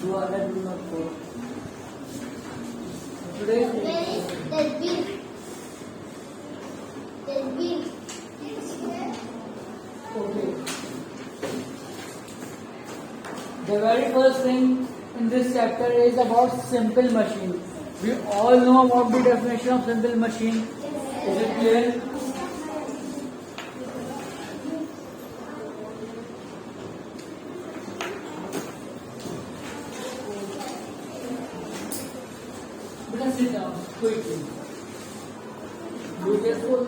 Do other do not go. Today's okay. The very first thing in this chapter is about simple machine. We all know about the definition of simple machine. Is it clear? Let's sit down quickly. Be careful.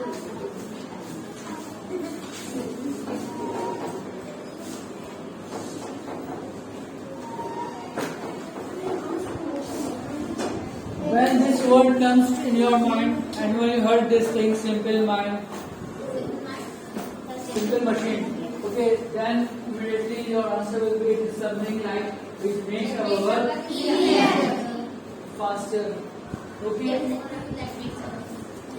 When this word comes in your mind and when you heard this thing, simple mind, simple machine, okay, then immediately your answer will be something like which makes our work faster. Okay.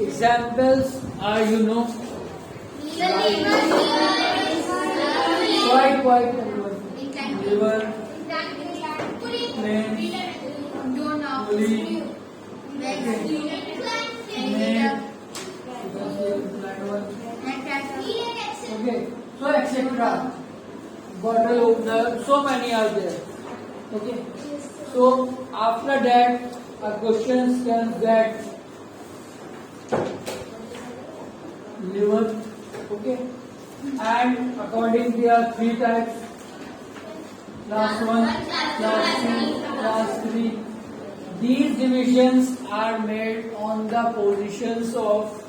Examples are quite everyone. Liver, plane, pulley, okay, so etc. Bottle opener, so many are there. Okay, so after that a question can get liver, okay, and according there are three types. Class 1, class 2, class 3. These divisions are made on the positions of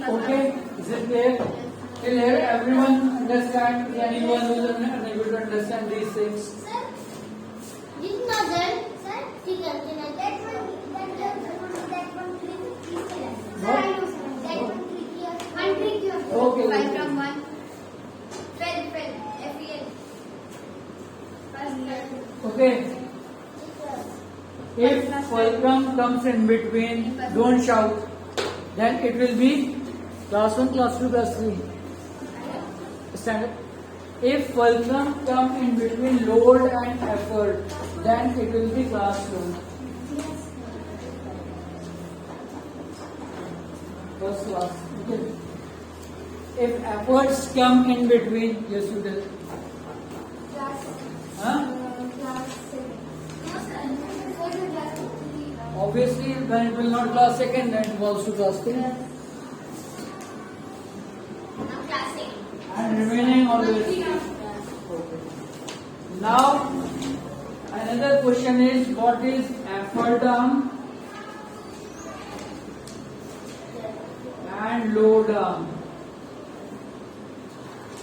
okay, is it clear? Till here everyone understand? Anyone who is unable to understand these things? Okay. Okay. If fulcrum comes in between, don't shout. Then it will be class 1, class 2, class 3. Stand up. If fulcrum comes in between load and effort, then it will be class 1. First class. Okay. If efforts come in between, yes you will. Huh? Obviously, when it will not class 2nd, then it goes to class 3. And remaining always. Okay. Now, another question is, what is effort arm and load arm?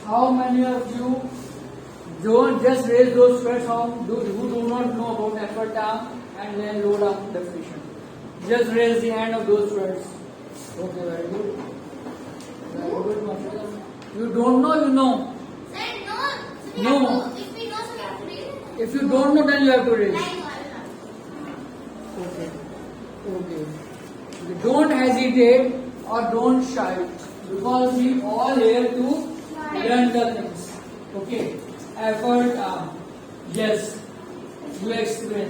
How many of you don't just raise those squares who do not know about effort arm and then load arm definition? Just raise the hand of those squares. Okay, very good. Very good, Mashallah. You don't know, you know. No. If you don't know, then you have to raise. Okay. Don't hesitate or don't shout, because we all here to learn the things. Okay. Effort arm. Yes. You explain.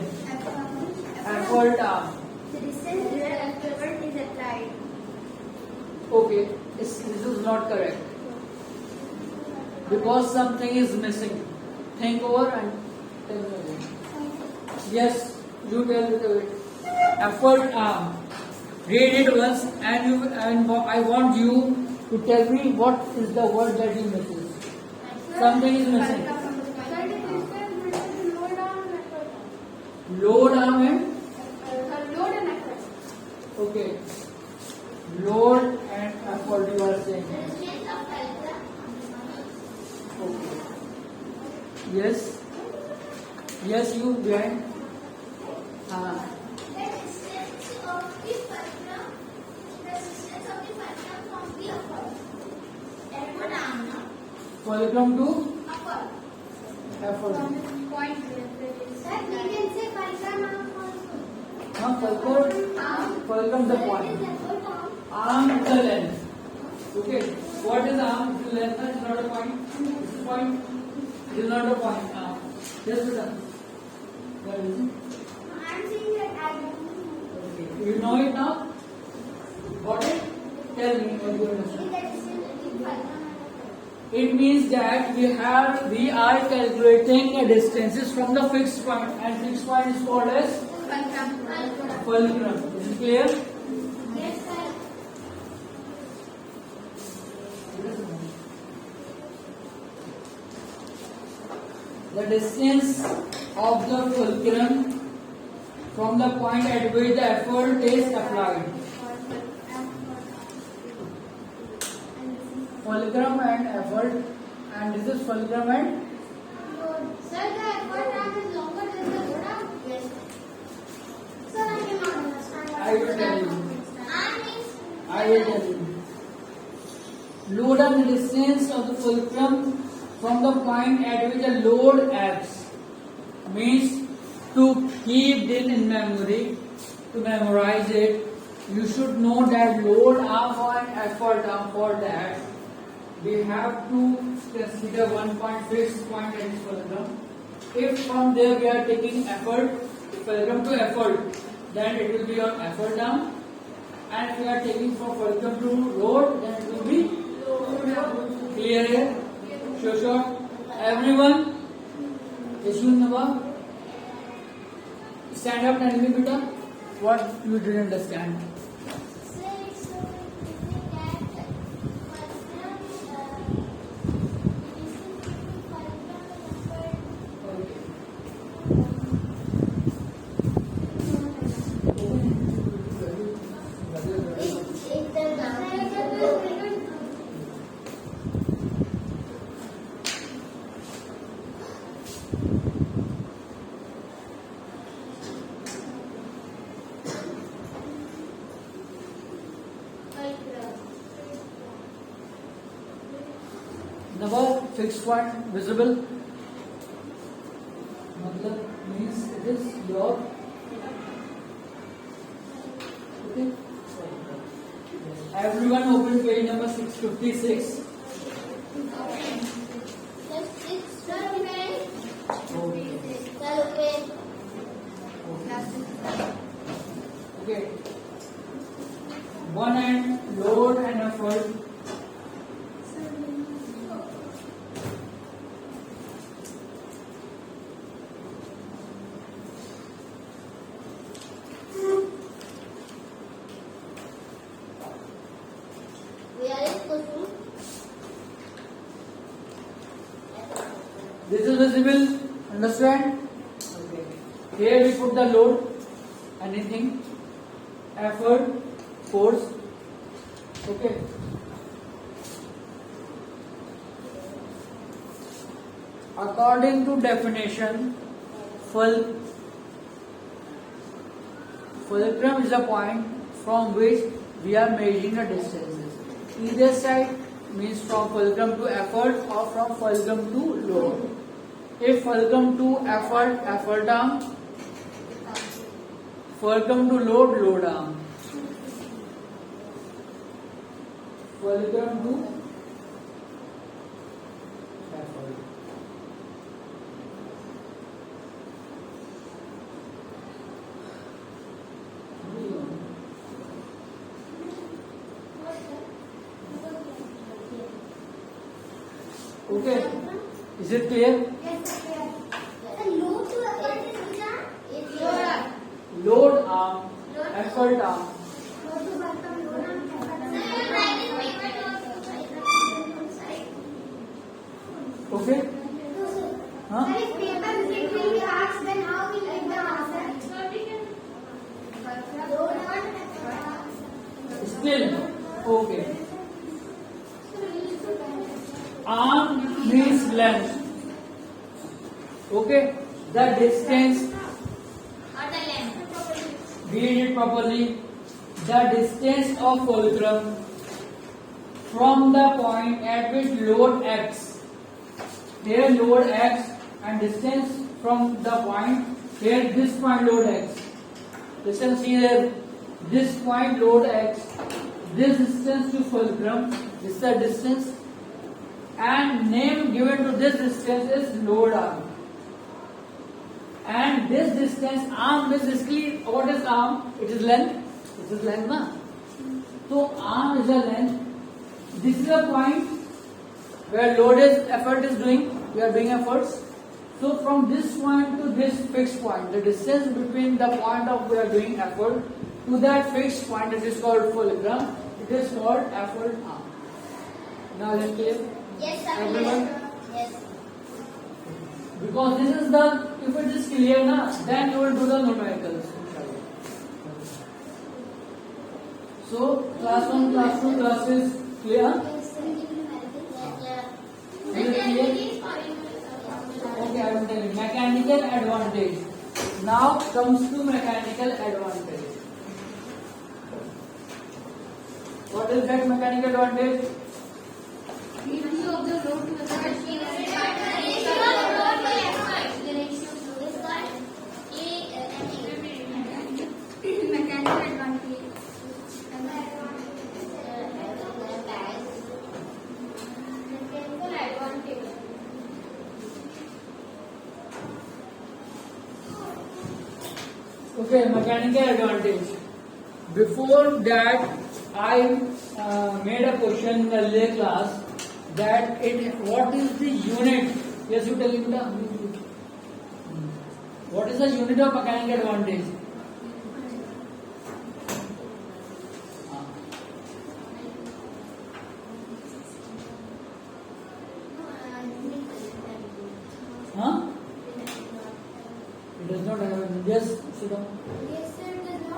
Effort arm. The distance where effort is applied. Okay. This is not correct. Because something is missing. Think over and tell me again. Yes. You tell it away. Effort arm. Read it once and I want you to tell me what is the word that you missing. Something is missing. Load arm and? Load and effort. Okay. Load and effort you are saying. Okay. Yes. Yes, you behind. Fulcrum to effort. Point. Fulcrum. fulcrum the point. Arm is the length. Okay. What is arm? Is length? Is not a point. This is point. It is not a point. Yes, sir. What is it? I'm saying that I don't know. Okay. You know it now? Got it? Tell me what you understand. It means that we are calculating the distances from the fixed point, and fixed point is called as fulcrum. Is it clear? Yes, sir. The distance of the fulcrum from the point at which the effort is applied. Fulcrum and effort, and this is fulcrum and Sir, the effort arm is longer than the load arm? Yes. Sir, I cannot understand. I will tell you. Arm is. I will tell you. Load up the distance of the fulcrum from the point at which the load acts. Means to keep it in memory, to memorize it, you should know that load arm and effort arm. For that, we have to consider one point, fixed point at fulcrum. If from there we are taking effort, fulcrum to effort, then it will be on effort arm. And if we are taking from fulcrum to load, then it will be clear here. Sure. Everyone, Yashun Nawab, stand up and tell me, beta, what you didn't understand. Number fixed point visible. Matlab means it is your. Okay. Everyone open page number 656. Okay. One and load and effort. This is visible, understand? Okay. Here we put the load, anything, effort, force. Okay. According to definition, fulcrum is a point from which we are measuring the distances. Either side means from fulcrum to effort or from fulcrum to load. If fulcrum to effort, effort arm. Fulcrum to load, load arm. Fulcrum to effort. Okay, is it clear? Yes, sir. The load to effort is which arm? It's load arm. Load arm, effort arm. Load to fulcrum, load arm, effort arm. Sir, your writing paper Okay? Huh? Sir, if paper visit will be asked, then how will you get the answer? Load arm, effort arm. Still, okay. Arm means length. Okay? The distance. Or the length. Read it properly. The distance of fulcrum from the point at which load acts. Here load acts and distance from the point. Here this point load acts. Listen, see there. this point load x, this distance to fulcrum, this is the distance, and name given to this distance is load arm. And this distance, arm is basically, what is arm? It is length. It is length, na? So arm is a length. This is a point where load is, effort is doing, we are doing efforts. So from this point to this fixed point, the distance between the point of we are doing effort to that fixed point, it is called fulcrum. It is called effort arm. Now let's clear? Yes, sir. Everyone? Yes. Because this is the, if it is clear na, then you will do the numericals. So class 1, class 2, class is clear? Yes, sir. Is it clear? Okay, I will tell you. Mechanical advantage. Now comes to mechanical advantage. What is that mechanical advantage? Ratio of the load to the machine. Mechanical advantage. Okay, mechanical advantage. Before that, I made a question in the earlier class that what is the unit? Yes, you tell me the. What is the unit of mechanical advantage? Huh? It does not have. Yes, sit down. Yes, sir.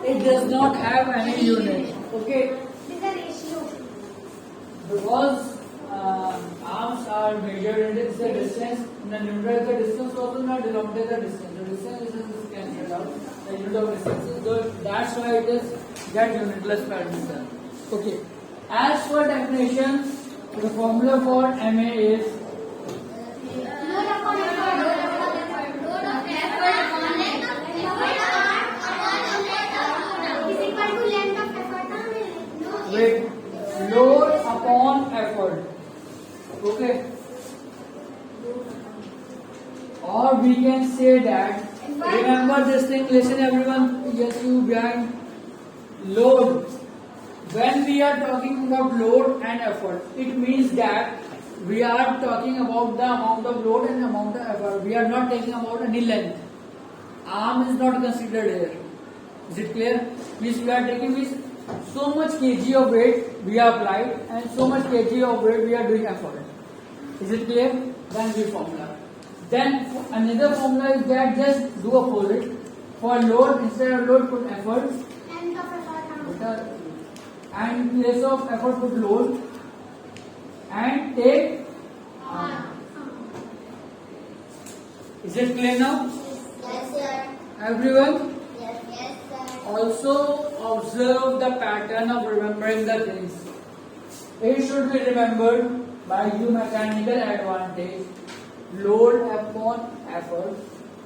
It does not have any unit. Okay. It is a ratio. Because arms are measured in the distance, in the numerator the distance also not denominator the distance. The distance is cancelled out. The unit of distance. So that's why it is get unitless parameter. Okay. As for definition, the formula for MA is Load upon effort. Load of effort upon length. Is equal to length of effort. with load upon effort. Okay. Or we can say that, remember this thing, listen everyone, yes you behind, load. When we are talking about load and effort, it means that we are talking about the amount of load and amount of effort. We are not talking about any length. Arm is not considered here. Is it clear? Means we are taking this so much kg of weight we are applied and so much kg of weight we are doing effort. Is it clear? Then we formula. Then another formula is that just do opposite. For load, instead of load put effort, Length of effort. and in place of effort put load and take. Is it clear now? Yes, sir. Everyone? Yes, sir. Also observe the pattern of remembering the things. It should be remembered by you mechanical advantage, load upon effort.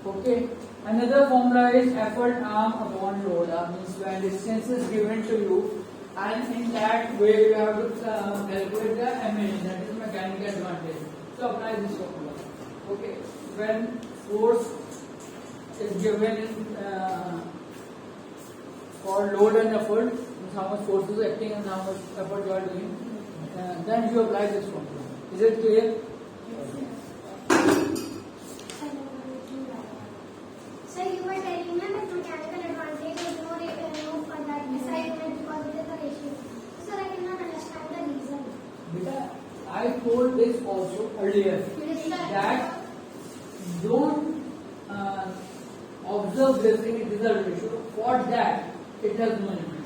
Okay. Another formula is effort arm upon load arm. Means when distance is given to you, and in that way you have to calculate the MA, that is mechanical advantage. So apply this formula. Okay. When force is given in for load and effort, means how much force is acting and how much effort you are doing, then you apply this formula. Is it clear? So you were telling me that mechanical advantage is no for that assignment because it is a ratio. Sir, I cannot understand the reason. Beta, I told this also earlier that don't observe this thing, it is a ratio. For that, it has no limit.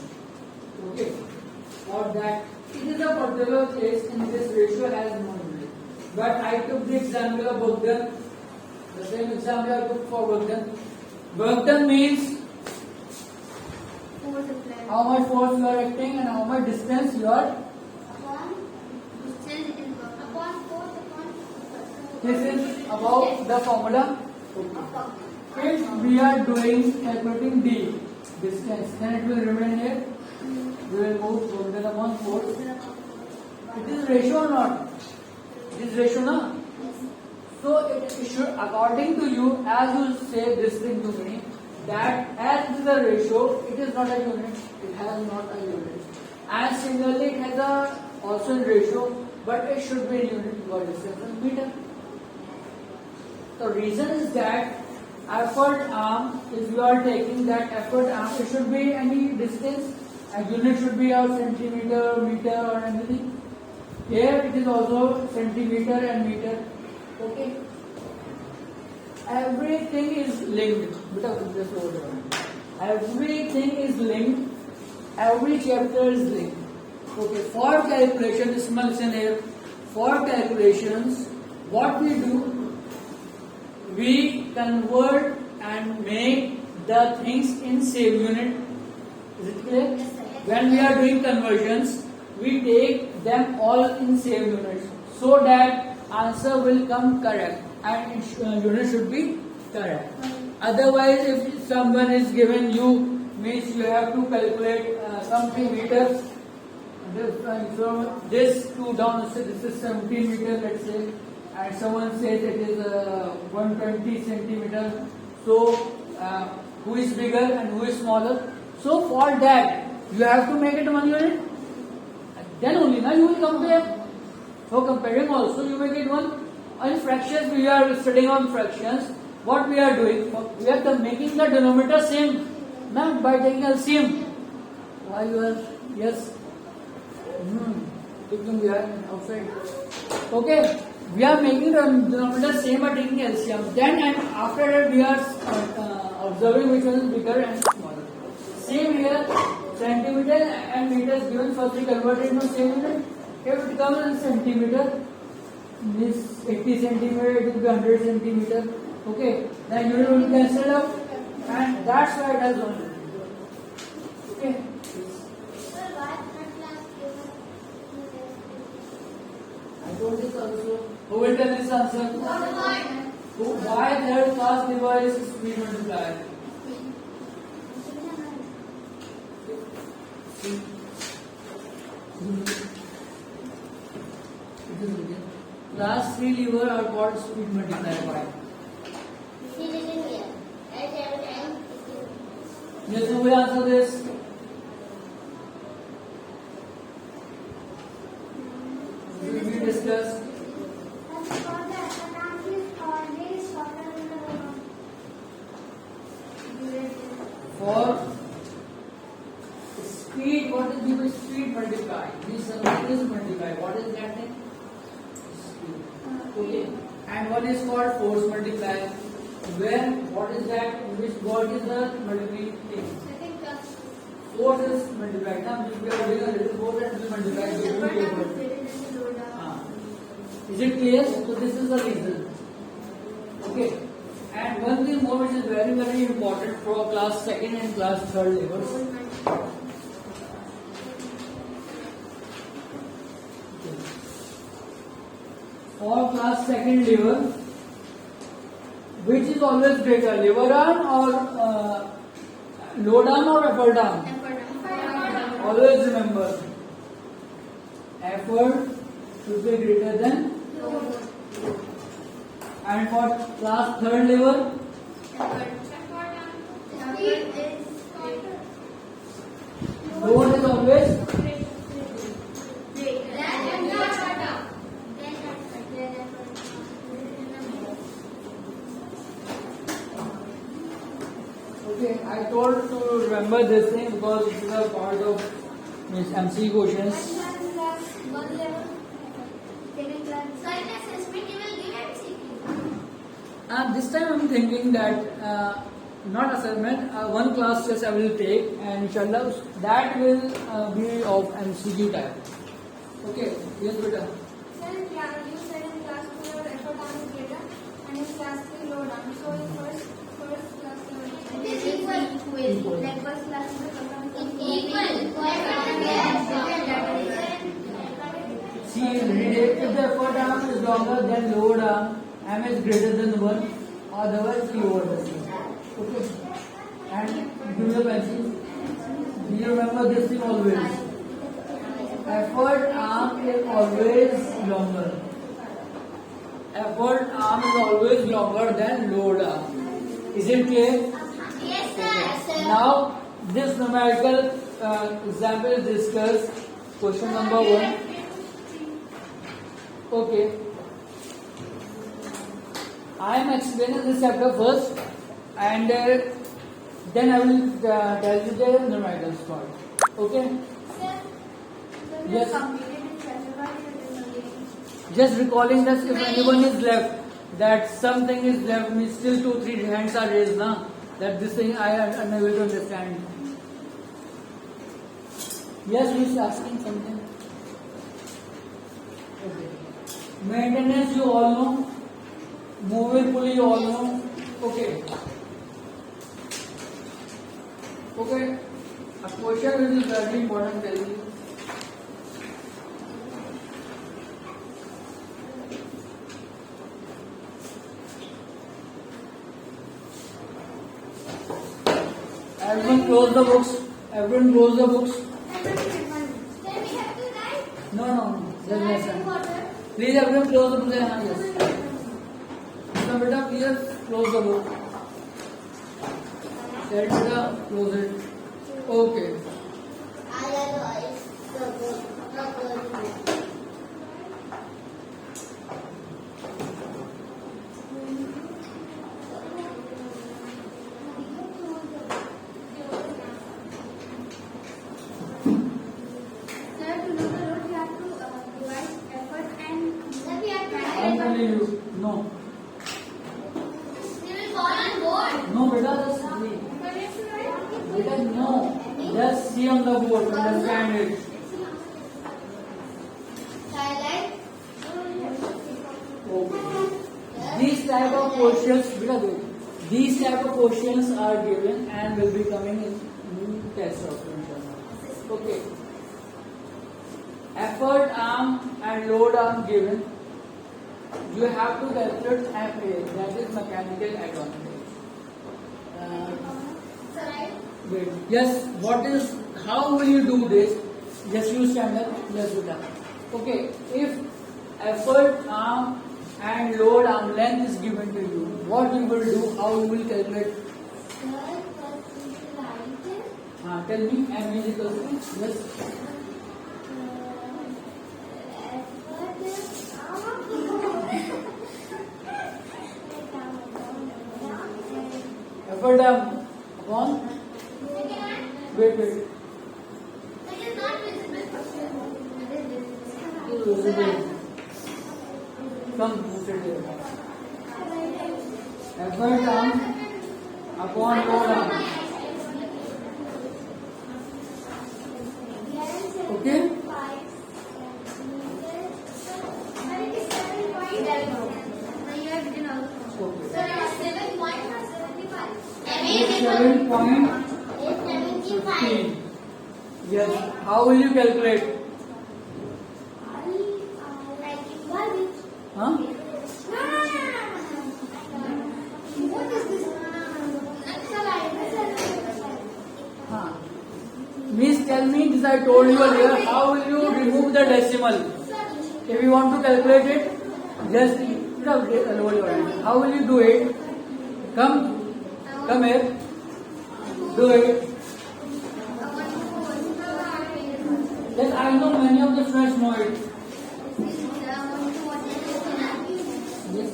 Okay. For that, it is a particular case in this ratio has no limit. But I took the example of work done. The same example I took for work done. Work done means Force applied. how much force you are acting and how much distance you are. Upon distance is upon force upon. This is about the formula. If we are doing calculating D, distance, then it will remain here. We will move total upon force. It is ratio or not? It is ratio, na? So it should, according to you, as you say this thing to me, that as it is a ratio, it is not a unit. It has not a unit. And similarly, it has a also a ratio, but it should be a unit because it is in meter. The reason is that effort arm, if you are taking that effort arm, it should be any distance. A unit should be a centimeter, meter, or anything. Here it is also centimeter and meter. Okay. Everything is linked. Everything is linked. Every chapter is linked. Okay. For calculation, small listen here. For calculations, what we do, we convert and make the things in same unit. Is it clear? Yes, sir. When we are doing conversions, we take them all in same units so that answer will come correct and unit should be correct. Otherwise, if someone is given you, means you have to calculate something meters. So this to down, so this is 17 meter, let's say, and someone says it is 120 centimeter. So who is bigger and who is smaller? So for that, you have to make it one unit. Then only now you will compare. So comparing also you make it one. In fractions we are studying on fractions. What we are doing? We are making the denominator same. Now by taking LCM. Why you are yes? Looking we are outside. Okay. We are making the denominator same by taking LCM. Then and after that we are observing which one is bigger and smaller. Same here. Centimeter and meters given, first we convert it into same unit. If it comes in centimeter, this 80 centimeter, it will be 100 centimeter. Okay, then unit will be cancelled out, and that's why it has one unit. Okay. Sir, why third class given? I told this also. Who will tell this answer? Why third class device is speed multiplier? Last three lever are called speed multiplier. Why? Yes, who will answer this? Will we discuss? For speed, what is given speed multiply? This something is multiply. What is that thing? Speed. Okay. And what is called force multiply? Where? What is that? What is the multiplying thing? Force is multiplied. Now, if we are doing a little force and we multiply, we will be able to. Is it clear? So this is the reason. Okay. And one thing more which is very, very important for class second and class third levels. For class second level, which is always greater, lever arm or load arm or effort arm? Always remember, effort should be greater than. And for class third level, load is always. Okay, I told to remember this thing because this is a part of MC questions. And this time I'm thinking that not assessment, one class test I will take, and inshallah that will be of MCQ type. Okay, yes, beta. Sir, you said in class 2 your effort arm is greater and in class 3 load arm. So in first class it is equal. Like first class See, read it. If the effort arm is longer than load arm, M is greater than 1, otherwise lower the same. Okay. And Give me the pencil. You remember this thing always. Effort arm is always longer. Effort arm is always longer than load arm. Is it clear? Yes, sir. Now, this numerical example is discussed. Question number 1. Okay. I am explaining this chapter first, and then I will tell you the numericals part. Okay. Sir, Yes. completed this chapter. Why you are doing again? Just recalling that if anyone is left, that something is left, means still 2-3 hands are raised, na? That this thing I am unable to understand. Yes, he is asking something. Okay. Maintenance you all know. Moving pulley you all know. Okay. Okay. A question which is very important, tell you. Everyone close the books. Everyone close the books. Then we have to write. No. Just listen. Water. Please everyone close the book. Yes. So beta, please close the book. Said beta, close it. Okay. I'm telling you. No. No beta, just read. Beta, no. Just see on the board. Understand it. Okay. These type of questions, beta, wait. These type of questions are given and will be coming in test also. Inshallah. Okay. Effort arm and load arm given. You have to calculate FA, that is mechanical advantage. Wait. Yes. What is? How will you do this? Just you stand up. Yes, beta. Okay. If effort arm and load arm length is given to you, what you will do? How you will calculate? Tell me. M is equal to yes. Effort arm upon. Wait. Come, put it here. Effort arm upon load arm. Okay? Okay. 7.15. Yes. How will you calculate? Huh? Miss, tell me this I told you earlier. How will you remove the decimal? If you want to calculate it, just lower your hand. How will you do it? Come here. Do it. Yes, I know many of the students know it. Yes.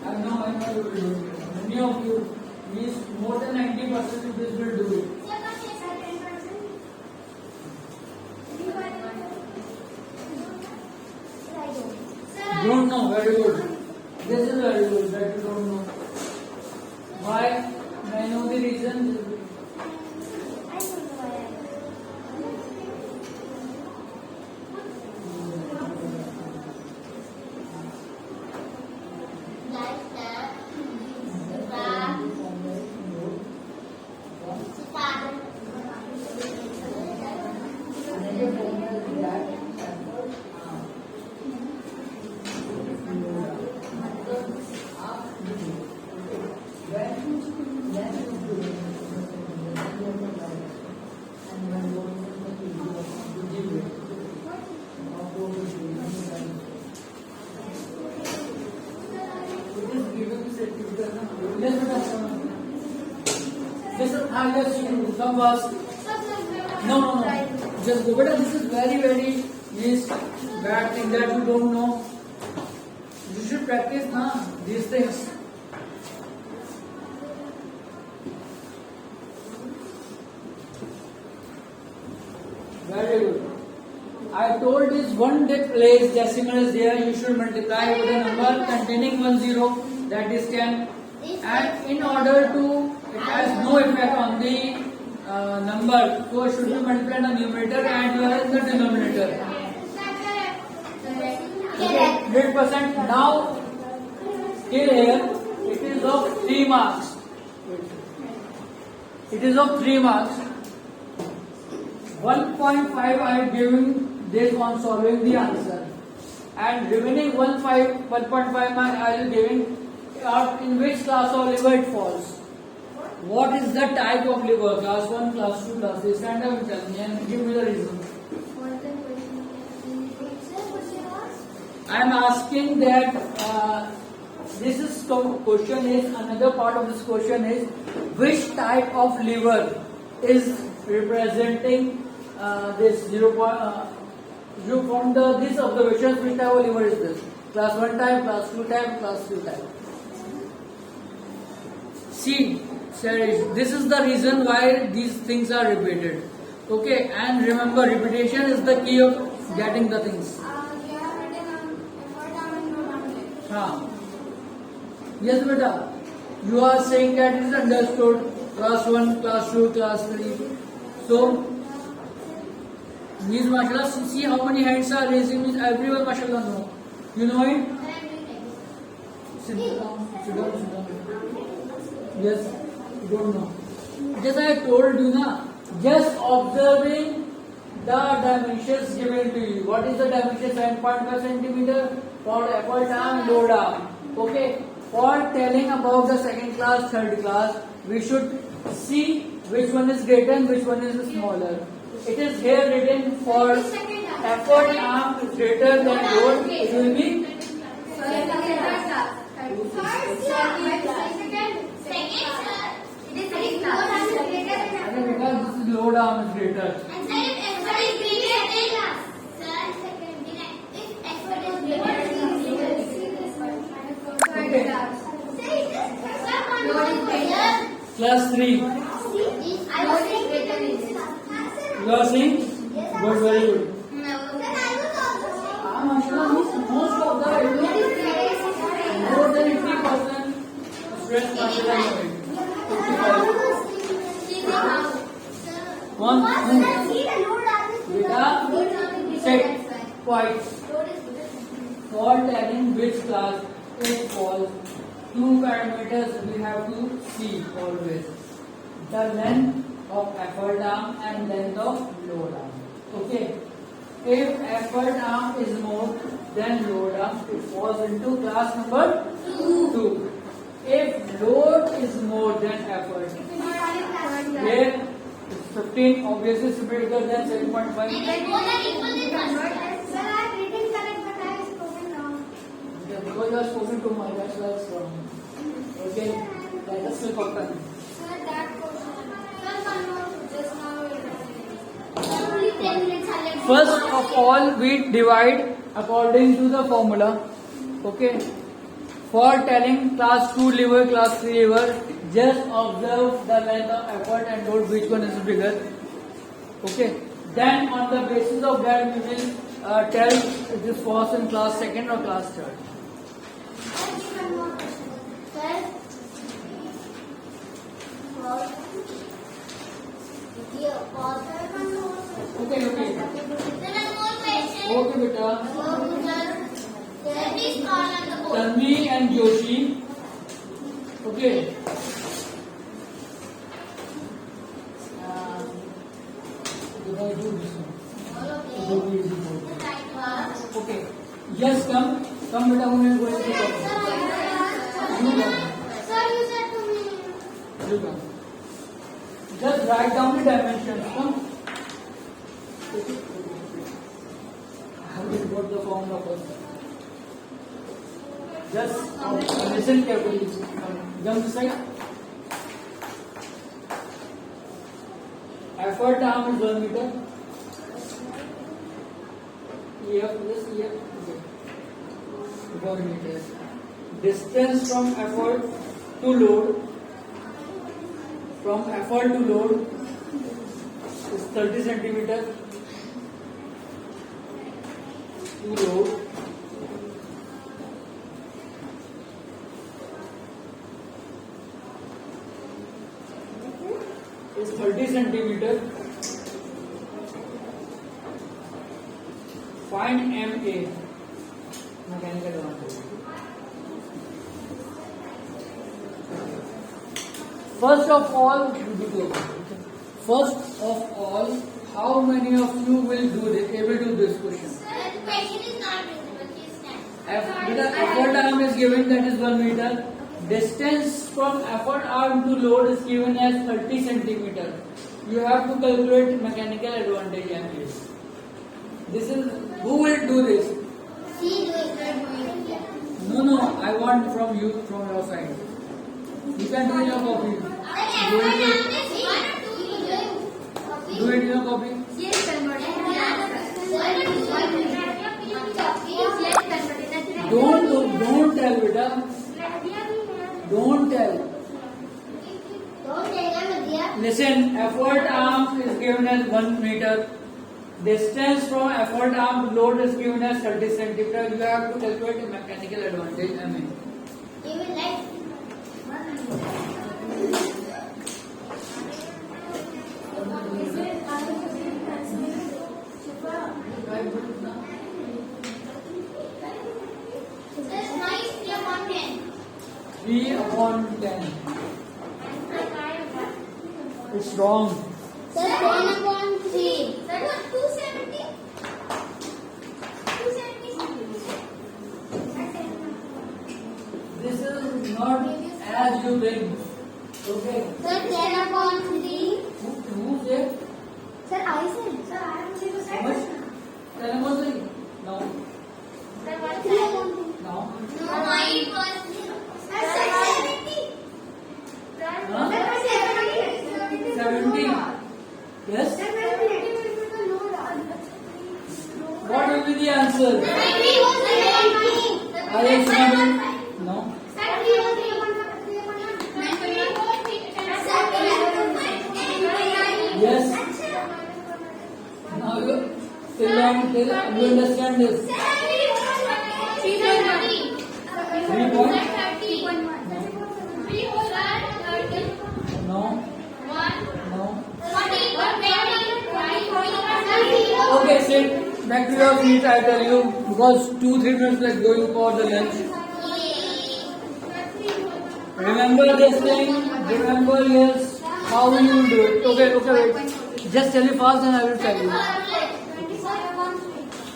I know you will do it. Many of you, means more than 90% of this will do it. Don't know, very good. This is very good that you don't know. Why? May I know the reason? centimeter. Yes, beta. Yes, sir. Yes, you come fast. No. Just go, beta. This is very means bad thing that you don't know. You should practice na these things. Very good. I told this one place decimal is there. You should multiply with a number containing 10. That is 10. And in order to, it has no effect on the number. So it should be multiplied in the numerator and the denominator. Okay, 100%. Now, till here, it is of 3 marks. It is of 3 marks. 1.5 I am giving this on solving the answer, and remaining 1.5 mark I will giving in which class of liver it falls. What is the type of liver? Class 1, class 2, class 3. Stand up and tell me and give me the reason. I am asking that this is question is another part of this question is which type of liver is representing this 0. You from these observations, which type of liver is this? Class 1 type, class 2 type, class 3 type. See, this is the reason why these things are repeated. Okay, and remember, repetition is the key of getting the things. Yes, beta. You are saying that it is understood. Class 1, class 2, class 3. So, means mashallah, see how many hands are raising, means everyone mashallah know. You know it? Sit down. Yes, you don't know. Just I told you na, just observing the dimensions given to you. What is the dimension? 7.5 centimeter for upper arm, lower arm. Okay. For telling about the second class, third class, we should see which one is greater and which one is smaller. It is here written for upper arm is greater than lower. It will be because this is lower arm is greater. Okay. Class 3. You are saying? Good, very good. Most of the more than 80% stress mashallah. 55. Set twice. For telling which class it falls, 2 parameters we have to see always. The length of upper arm and length of lower arm. Okay. If upper arm is more than lower arm, it falls into class number 2. If lower is more than upper, here it's 15. Obviously, it's bigger than 7.5. Because you are spoken too much, that's why it's wrong. Okay, let us flip open. First of all, we divide according to the formula. Okay, for telling class 2 liver, class 3 liver, just observe the length of effort and note which one is bigger. Okay, then on the basis of that, we will tell if this falls in class 2nd or class 3rd. Okay. Okay, beta. Tanvi and Joshi. Okay. Okay. Yes, come beta. Who is going to talk? Sir, you said to me. You come. Just write down the dimensions. Come. I will put the formula first. Just listen carefully. Jump this side. Effort arm is 1 meter. Here, this here. Okay. 1 meter. Distance from effort to load. From effort to load is 30 centimeter. To load. Is 30 centimeter. Find MA. Mechanical advantage. First of all, how many of you will do this? Able to do this question? Sir, the question is not visible. Please stand. Effort arm is given, that is 1 meter. Distance from effort arm to load is given as 30 centimeter. You have to calculate mechanical advantage MA. This is, who will do this? See, do it. No, I want from you, from your side. You can do it in your copy. Do it in your copy. Don't tell, beta. Don't tell. Listen, effort arm is given as 1 meter. Distance from effort arm to load is given as 30 centimeter. You have to calculate the mechanical advantage. I mean. Three upon 10. It's wrong. Sir, 10 upon 3. Sir, 270. 270. This is not as you think. Okay. Sir, 10 upon 3. Who said? Sir, I said. Sir, I am saying the How much? 10 upon 3? No. Sir, what 3 upon 3? No. No, it was 0. Sir, 70. Huh? 70. Yes? What will be the answer? Are you sure? No. Yes. Now you understand this. 3 point? No. No. Okay, sit back to your seat. I tell you, because 2-3 minutes like going for the lunch. Remember this thing. Remember, yes, how you will do it. Okay, wait. Just tell you fast and I will tell you.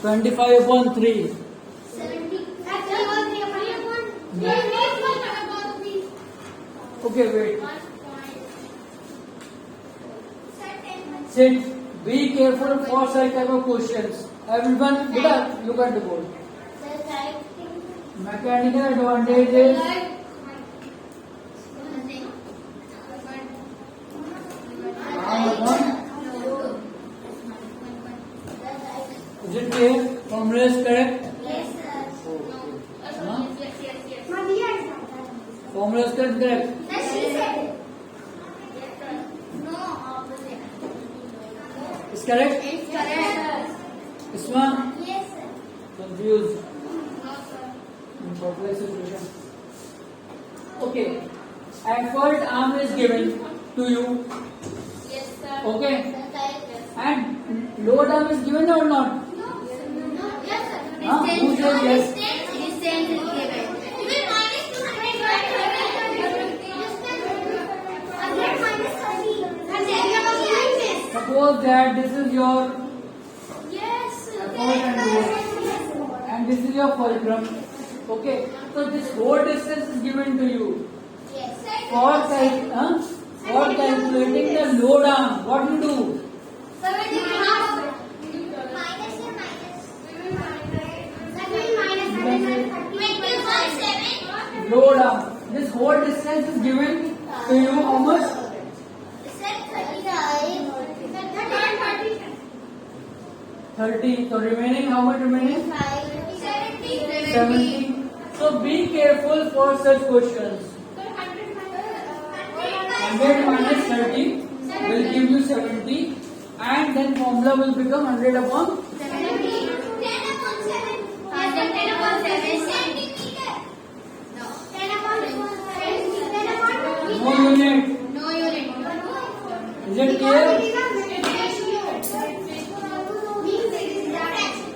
25 upon 3. Okay, wait. Sit. Be careful for such type of questions. Everyone, beta, look at the board. Mechanical advantages. Is it clear? Formula is correct? Yes, sir. Huh? Yes. Formula is correct? Yes, she said. No, opposite. Is correct? It's correct. Isma? Yes, sir. Confused. No, sir. In complex situation. Okay. Effort arm is given to you. Yes, sir. Okay. Yes. And load arm is given or not? Yes, sir. Huh? Who said yes? Distance is given. Even minus 230. Suppose that this is your Yes, effort and load, and this is your fulcrum. Okay. So this whole distance is given to you. yes. For calculating the load arm, what you do? Minus 7. lower down. This whole distance is given to you how much? Sir, 35. 30. So remaining, how much remaining? 70. 70. So be careful for such questions. 100 minus 30 will give you 70, and then formula will become 100 upon 70. 10 upon 7. 10 upon 7 centimeter. No. 10 upon 10 upon no unit. no unit. Is it clear?